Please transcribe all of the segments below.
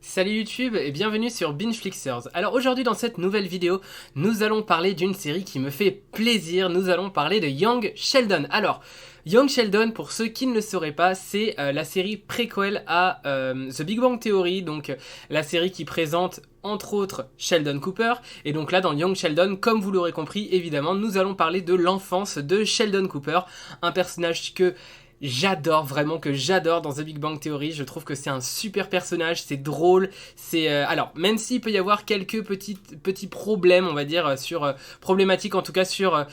Salut YouTube et bienvenue sur Bingeflixers. Alors aujourd'hui dans cette nouvelle vidéo, nous allons parler d'une série qui me fait plaisir, nous allons parler de Young Sheldon. Alors, Young Sheldon, pour ceux qui ne le sauraient pas, c'est la série préquelle à The Big Bang Theory, donc la série qui présente entre autres Sheldon Cooper, et donc là dans Young Sheldon, comme vous l'aurez compris évidemment, nous allons parler de l'enfance de Sheldon Cooper, un personnage que j'adore vraiment, que j'adore dans The Big Bang Theory. Je trouve que c'est un super personnage, c'est drôle, c'est alors même s'il peut y avoir quelques petits problèmes, on va dire sur problématiques en tout cas sur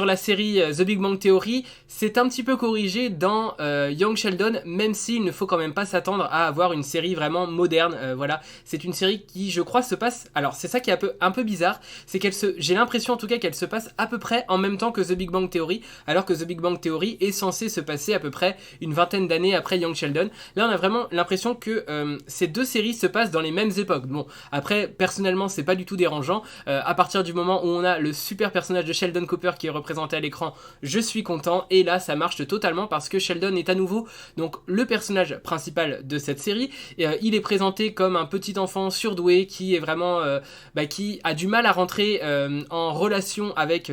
la série The Big Bang Theory, c'est un petit peu corrigé dans Young Sheldon, même s'il ne faut quand même pas s'attendre à avoir une série vraiment moderne. Voilà, c'est une série qui, je crois, se passe. Alors c'est ça qui est un peu bizarre, c'est j'ai l'impression en tout cas qu'elle se passe à peu près en même temps que The Big Bang Theory, alors que The Big Bang Theory est censé se passer à peu près une vingtaine d'années après Young Sheldon. Là on a vraiment l'impression que ces deux séries se passent dans les mêmes époques. Bon, après personnellement c'est pas du tout dérangeant, à partir du moment où on a le super personnage de Sheldon Cooper qui est représenté à l'écran, je suis content, et là ça marche totalement parce que Sheldon est à nouveau donc le personnage principal de cette série, et il est présenté comme un petit enfant surdoué qui est vraiment qui a du mal à rentrer en relation avec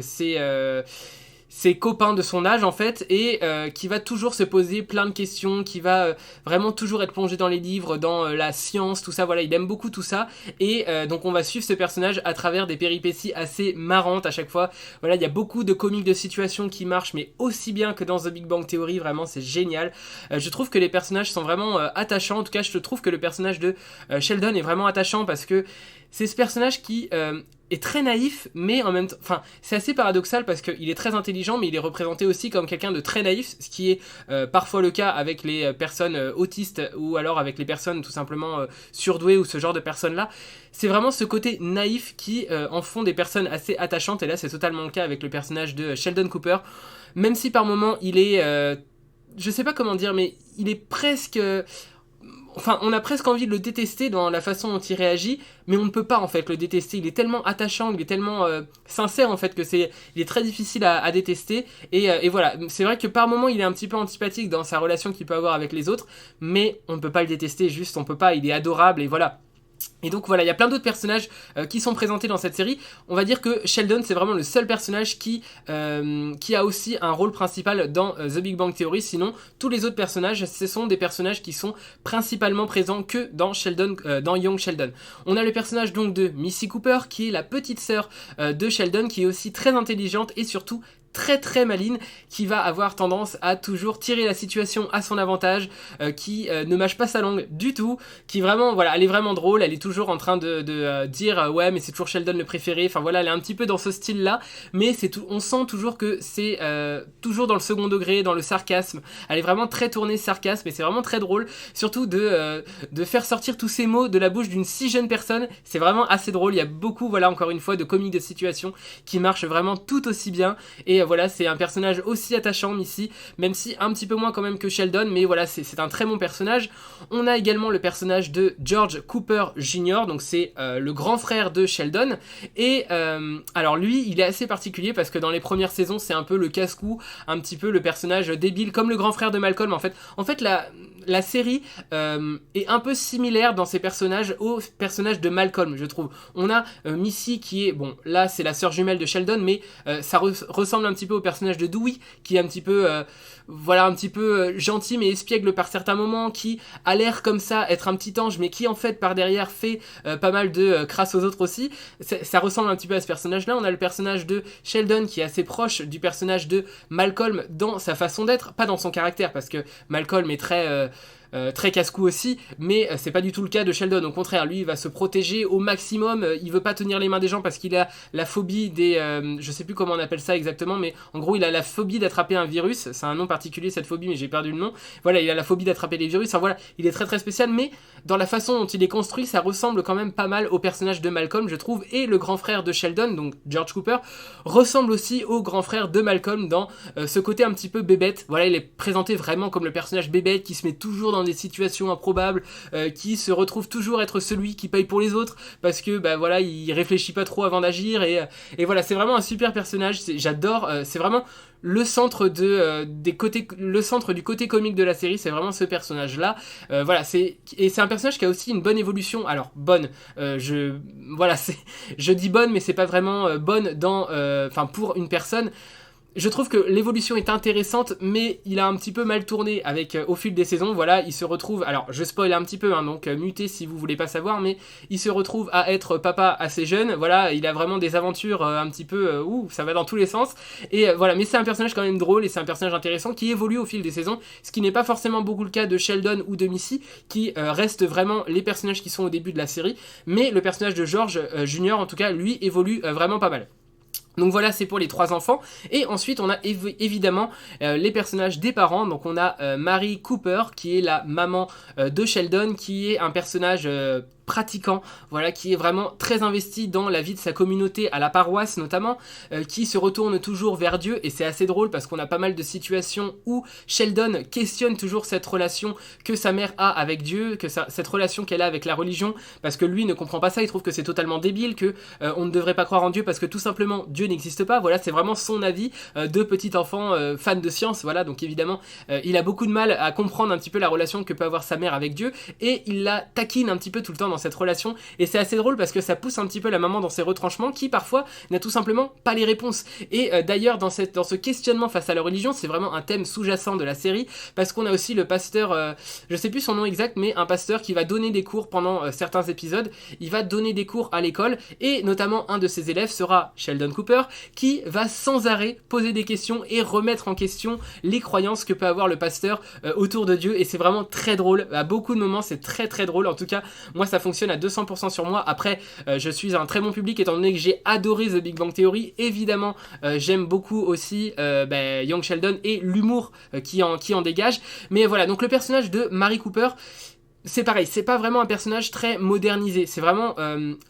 ses copains de son âge en fait, et qui va toujours se poser plein de questions, qui va vraiment toujours être plongé dans les livres, dans la science, tout ça, voilà, il aime beaucoup tout ça, et donc on va suivre ce personnage à travers des péripéties assez marrantes à chaque fois. Voilà, il y a beaucoup de comiques de situation qui marchent, mais aussi bien que dans The Big Bang Theory, vraiment c'est génial. Je trouve que les personnages sont vraiment attachants, en tout cas je trouve que le personnage de Sheldon est vraiment attachant parce que c'est ce personnage qui est très naïf, mais en même temps, enfin, c'est assez paradoxal parce qu'il est très intelligent, mais il est représenté aussi comme quelqu'un de très naïf, ce qui est parfois le cas avec les personnes autistes ou alors avec les personnes tout simplement surdouées ou ce genre de personnes-là. C'est vraiment ce côté naïf qui en font des personnes assez attachantes, et là c'est totalement le cas avec le personnage de Sheldon Cooper, même si par moments il est, je sais pas comment dire, mais il est presque... Enfin, on a presque envie de le détester dans la façon dont il réagit, mais on ne peut pas en fait le détester. Il est tellement attachant, il est tellement sincère en fait que il est très difficile à détester. Et voilà, c'est vrai que par moments il est un petit peu antipathique dans sa relation qu'il peut avoir avec les autres, mais on ne peut pas le détester, juste on peut pas. Il est adorable et voilà. Et donc voilà, il y a plein d'autres personnages qui sont présentés dans cette série. On va dire que Sheldon c'est vraiment le seul personnage qui a aussi un rôle principal dans The Big Bang Theory. Sinon tous les autres personnages, ce sont des personnages qui sont principalement présents que dans dans Young Sheldon. On a le personnage donc de Missy Cooper qui est la petite sœur de Sheldon, qui est aussi très intelligente et surtout très très maligne, qui va avoir tendance à toujours tirer la situation à son avantage, qui ne mâche pas sa langue du tout, qui vraiment, voilà, elle est vraiment drôle, elle est toujours en train de dire ouais mais c'est toujours Sheldon le préféré, enfin voilà, elle est un petit peu dans ce style là, mais on sent toujours que c'est toujours dans le second degré, dans le sarcasme, elle est vraiment très tournée sarcasme, et c'est vraiment très drôle, surtout de faire sortir tous ces mots de la bouche d'une si jeune personne, c'est vraiment assez drôle. Il y a beaucoup, voilà, encore une fois, de comiques de situation qui marchent vraiment tout aussi bien, et voilà, c'est un personnage aussi attachant, Missy, même si un petit peu moins quand même que Sheldon, mais voilà, c'est un très bon personnage. On a également le personnage de George Cooper Jr., donc c'est le grand frère de Sheldon, et alors lui, il est assez particulier parce que dans les premières saisons, c'est un peu le casse-cou, un petit peu le personnage débile, comme le grand frère de Malcolm en fait. En fait, la série est un peu similaire dans ses personnages au personnage de Malcolm, je trouve. On a Missy qui est, bon, là c'est la sœur jumelle de Sheldon, mais ça ressemble un petit peu au personnage de Dewey, qui est un petit peu voilà, un petit peu gentil mais espiègle par certains moments, qui a l'air comme ça être un petit ange, mais qui en fait par derrière fait pas mal de crasse aux autres aussi. Ça ressemble un petit peu à ce personnage là. On a le personnage de Sheldon qui est assez proche du personnage de Malcolm dans sa façon d'être, pas dans son caractère, parce que Malcolm est très casse-cou aussi, mais c'est pas du tout le cas de Sheldon. Au contraire, lui il va se protéger au maximum, il veut pas tenir les mains des gens parce qu'il a la phobie des je sais plus comment on appelle ça exactement, mais en gros il a la phobie d'attraper un virus, c'est un nom particulier cette phobie, mais j'ai perdu le nom. Voilà, il a la phobie d'attraper les virus, enfin voilà, il est très très spécial, mais dans la façon dont il est construit, ça ressemble quand même pas mal au personnage de Malcolm, je trouve, et le grand frère de Sheldon, donc George Cooper, ressemble aussi au grand frère de Malcolm dans ce côté un petit peu bébête. Voilà, il est présenté vraiment comme le personnage bébête qui se met toujours dans des situations improbables, qui se retrouve toujours être celui qui paye pour les autres parce que bah voilà, il réfléchit pas trop avant d'agir et voilà, c'est vraiment un super personnage, j'adore, c'est vraiment le centre le centre du côté comique de la série, c'est vraiment ce personnage là. Voilà, c'est un personnage qui a aussi une bonne évolution. Alors bonne, je dis bonne, mais c'est pas vraiment bonne dans, pour une personne. Je trouve que l'évolution est intéressante, mais il a un petit peu mal tourné avec au fil des saisons. Voilà, il se retrouve, alors je spoil un petit peu, hein, donc mutez si vous voulez pas savoir, mais il se retrouve à être papa assez jeune. Voilà, il a vraiment des aventures un petit peu, ça va dans tous les sens. Et voilà, mais c'est un personnage quand même drôle et c'est un personnage intéressant qui évolue au fil des saisons, ce qui n'est pas forcément beaucoup le cas de Sheldon ou de Missy, qui restent vraiment les personnages qui sont au début de la série. Mais le personnage de George Junior, en tout cas, lui évolue vraiment pas mal. Donc voilà, c'est pour les 3 enfants. Et ensuite, on a évidemment les personnages des parents. Donc on a Mary Cooper, qui est la maman de Sheldon, qui est un personnage pratiquant, voilà, qui est vraiment très investi dans la vie de sa communauté, à la paroisse notamment, qui se retourne toujours vers Dieu, et c'est assez drôle parce qu'on a pas mal de situations où Sheldon questionne toujours cette relation que sa mère a avec Dieu, cette relation qu'elle a avec la religion, parce que lui ne comprend pas ça, il trouve que c'est totalement débile, que on ne devrait pas croire en Dieu parce que tout simplement Dieu n'existe pas. Voilà, c'est vraiment son avis de petit enfant fan de science, voilà, donc évidemment il a beaucoup de mal à comprendre un petit peu la relation que peut avoir sa mère avec Dieu, et il la taquine un petit peu tout le temps dans cette relation, et c'est assez drôle parce que ça pousse un petit peu la maman dans ses retranchements, qui parfois n'a tout simplement pas les réponses. Et d'ailleurs dans ce questionnement face à la religion, c'est vraiment un thème sous-jacent de la série, parce qu'on a aussi le pasteur, je sais plus son nom exact, mais un pasteur qui va donner des cours pendant certains épisodes. Il va donner des cours à l'école, et notamment un de ses élèves sera Sheldon Cooper, qui va sans arrêt poser des questions et remettre en question les croyances que peut avoir le pasteur autour de Dieu, et c'est vraiment très drôle. À beaucoup de moments, c'est très très drôle. En tout cas, moi ça fonctionne à 200% sur moi. Après, je suis un très bon public étant donné que j'ai adoré The Big Bang Theory. Évidemment, j'aime beaucoup aussi Young Sheldon et l'humour qui en dégage. Mais voilà, donc le personnage de Mary Cooper, c'est pareil, c'est pas vraiment un personnage très modernisé, c'est vraiment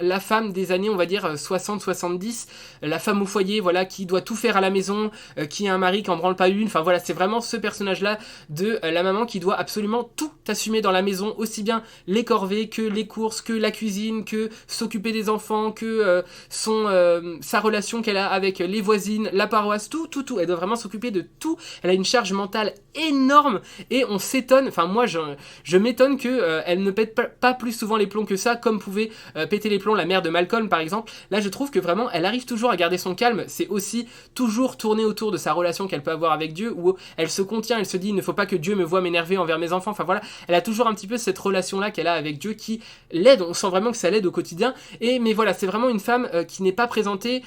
la femme des années, on va dire 60-70, la femme au foyer, voilà, qui doit tout faire à la maison, qui a un mari qui en branle pas une, enfin voilà, c'est vraiment ce personnage-là de la maman qui doit absolument tout assumer dans la maison, aussi bien les corvées que les courses, que la cuisine, que s'occuper des enfants, que sa relation qu'elle a avec les voisines, la paroisse, tout, elle doit vraiment s'occuper de tout, elle a une charge mentale énorme, et on s'étonne, enfin moi je m'étonne que elle ne pète pas plus souvent les plombs que ça, comme pouvait péter les plombs la mère de Malcolm par exemple. Là je trouve que vraiment elle arrive toujours à garder son calme, c'est aussi toujours tourné autour de sa relation qu'elle peut avoir avec Dieu, où elle se contient, elle se dit il ne faut pas que Dieu me voie m'énerver envers mes enfants, enfin voilà, elle a toujours un petit peu cette relation là qu'elle a avec Dieu qui l'aide, on sent vraiment que ça l'aide au quotidien, mais voilà, c'est vraiment une femme qui n'est pas présentée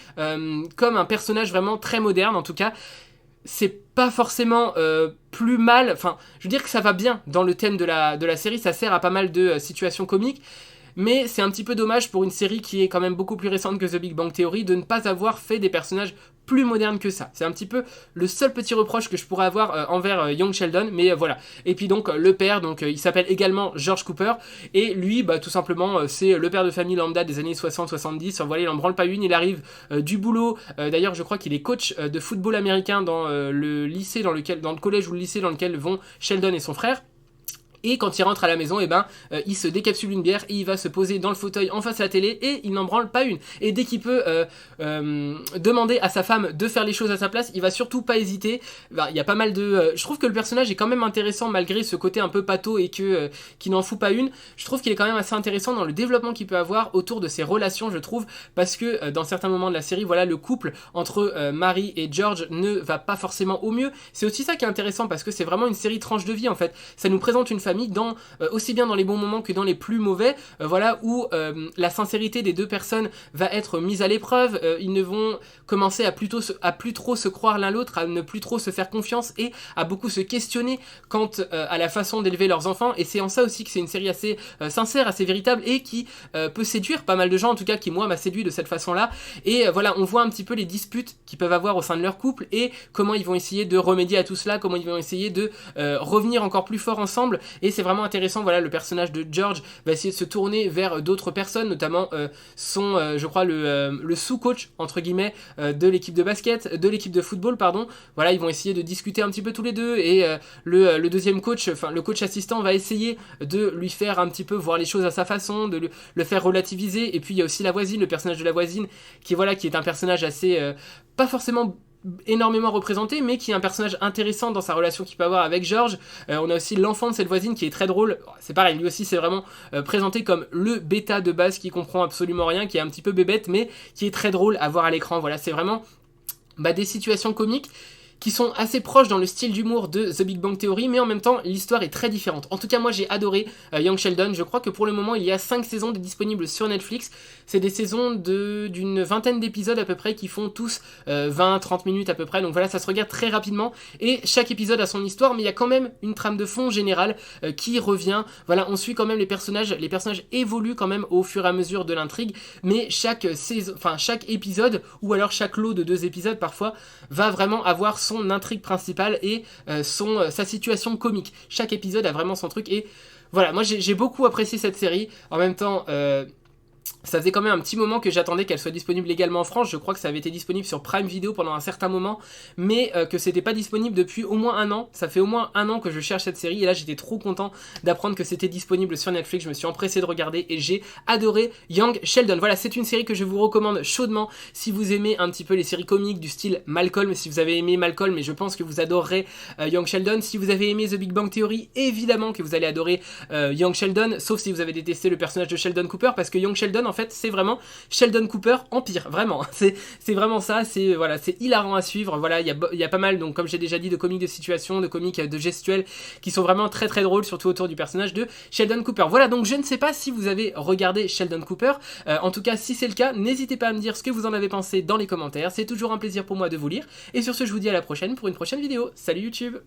comme un personnage vraiment très moderne. En tout cas, c'est pas forcément plus mal, enfin je veux dire que ça va bien dans le thème de la série, ça sert à pas mal de situations comiques, mais c'est un petit peu dommage pour une série qui est quand même beaucoup plus récente que The Big Bang Theory de ne pas avoir fait des personnages plus modernes que ça. C'est un petit peu le seul petit reproche que je pourrais avoir envers Young Sheldon, mais voilà. Et puis donc le père, donc il s'appelle également George Cooper, et lui, tout simplement, c'est le père de famille lambda des années 60-70, enfin voilà, il en branle pas une, il arrive du boulot, d'ailleurs je crois qu'il est coach de football américain dans le lycée dans le collège ou le lycée dans lequel vont Sheldon et son frère. Et quand il rentre à la maison, il se décapsule une bière et il va se poser dans le fauteuil en face à la télé et il n'en branle pas une. Et dès qu'il peut demander à sa femme de faire les choses à sa place, il va surtout pas hésiter. Il y a pas mal de... je trouve que le personnage est quand même intéressant malgré ce côté un peu pâteau et qu'il n'en fout pas une. Je trouve qu'il est quand même assez intéressant dans le développement qu'il peut avoir autour de ses relations, je trouve, parce que dans certains moments de la série, voilà, le couple entre Mary et George ne va pas forcément au mieux. C'est aussi ça qui est intéressant parce que c'est vraiment une série tranche de vie en fait. Ça nous présente une famille dans, aussi bien dans les bons moments que dans les plus mauvais, voilà, où la sincérité des deux personnes va être mise à l'épreuve, ils ne vont commencer à plus trop se croire l'un l'autre, à ne plus trop se faire confiance et à beaucoup se questionner quant à la façon d'élever leurs enfants, et c'est en ça aussi que c'est une série assez sincère, assez véritable et qui peut séduire pas mal de gens, en tout cas qui moi m'a séduit de cette façon-là, et voilà, on voit un petit peu les disputes qu'ils peuvent avoir au sein de leur couple et comment ils vont essayer de remédier à tout cela, comment ils vont essayer de revenir encore plus fort ensemble. et c'est vraiment intéressant. Voilà, le personnage de George va essayer de se tourner vers d'autres personnes, notamment je crois le sous-coach entre guillemets de l'équipe de basket, de l'équipe de football pardon. Voilà, ils vont essayer de discuter un petit peu tous les deux, et le deuxième coach, enfin le coach assistant va essayer de lui faire un petit peu voir les choses à sa façon, de le faire relativiser. Et puis il y a aussi la voisine, le personnage de la voisine qui est un personnage assez pas forcément énormément représenté, mais qui est un personnage intéressant dans sa relation qu'il peut avoir avec George. On a aussi l'enfant de cette voisine qui est très drôle. C'est pareil, lui aussi c'est vraiment présenté comme le bêta de base qui comprend absolument rien, qui est un petit peu bébête, mais qui est très drôle à voir à l'écran. Voilà, c'est vraiment des situations comiques qui sont assez proches dans le style d'humour de The Big Bang Theory, mais en même temps l'histoire est très différente. En tout cas moi j'ai adoré Young Sheldon. Je crois que pour le moment il y a 5 saisons disponibles sur Netflix. C'est des saisons d'une vingtaine d'épisodes à peu près, qui font tous 20-30 minutes à peu près, donc voilà, ça se regarde très rapidement, et chaque épisode a son histoire, mais il y a quand même une trame de fond générale qui revient. Voilà, on suit quand même les personnages évoluent quand même au fur et à mesure de l'intrigue, mais chaque épisode, ou alors chaque lot de 2 épisodes parfois, va vraiment avoir son intrigue principale et sa situation comique. Chaque épisode a vraiment son truc, et voilà, moi j'ai beaucoup apprécié cette série. En même temps, ça faisait quand même un petit moment que j'attendais qu'elle soit disponible également en France. Je crois que ça avait été disponible sur Prime Video pendant un certain moment, mais que c'était pas disponible depuis au moins un an. Ça fait au moins un an que je cherche cette série, et là j'étais trop content d'apprendre que c'était disponible sur Netflix. Je me suis empressé de regarder et j'ai adoré Young Sheldon. Voilà, c'est une série que je vous recommande chaudement si vous aimez un petit peu les séries comiques du style Malcolm. Si vous avez aimé Malcolm, mais je pense que vous adorerez Young Sheldon. Si vous avez aimé The Big Bang Theory, évidemment que vous allez adorer Young Sheldon, sauf si vous avez détesté le personnage de Sheldon Cooper, parce que Young Sheldon en fait c'est vraiment Sheldon Cooper en pire, vraiment. C'est vraiment ça, c'est hilarant à suivre. Voilà, il y a pas mal, donc comme j'ai déjà dit, de comiques de situation, de comiques de gestuels qui sont vraiment très très drôles, surtout autour du personnage de Sheldon Cooper. Voilà, donc je ne sais pas si vous avez regardé Sheldon Cooper. En tout cas, si c'est le cas, n'hésitez pas à me dire ce que vous en avez pensé dans les commentaires. C'est toujours un plaisir pour moi de vous lire. Et sur ce, je vous dis à la prochaine pour une prochaine vidéo. Salut YouTube!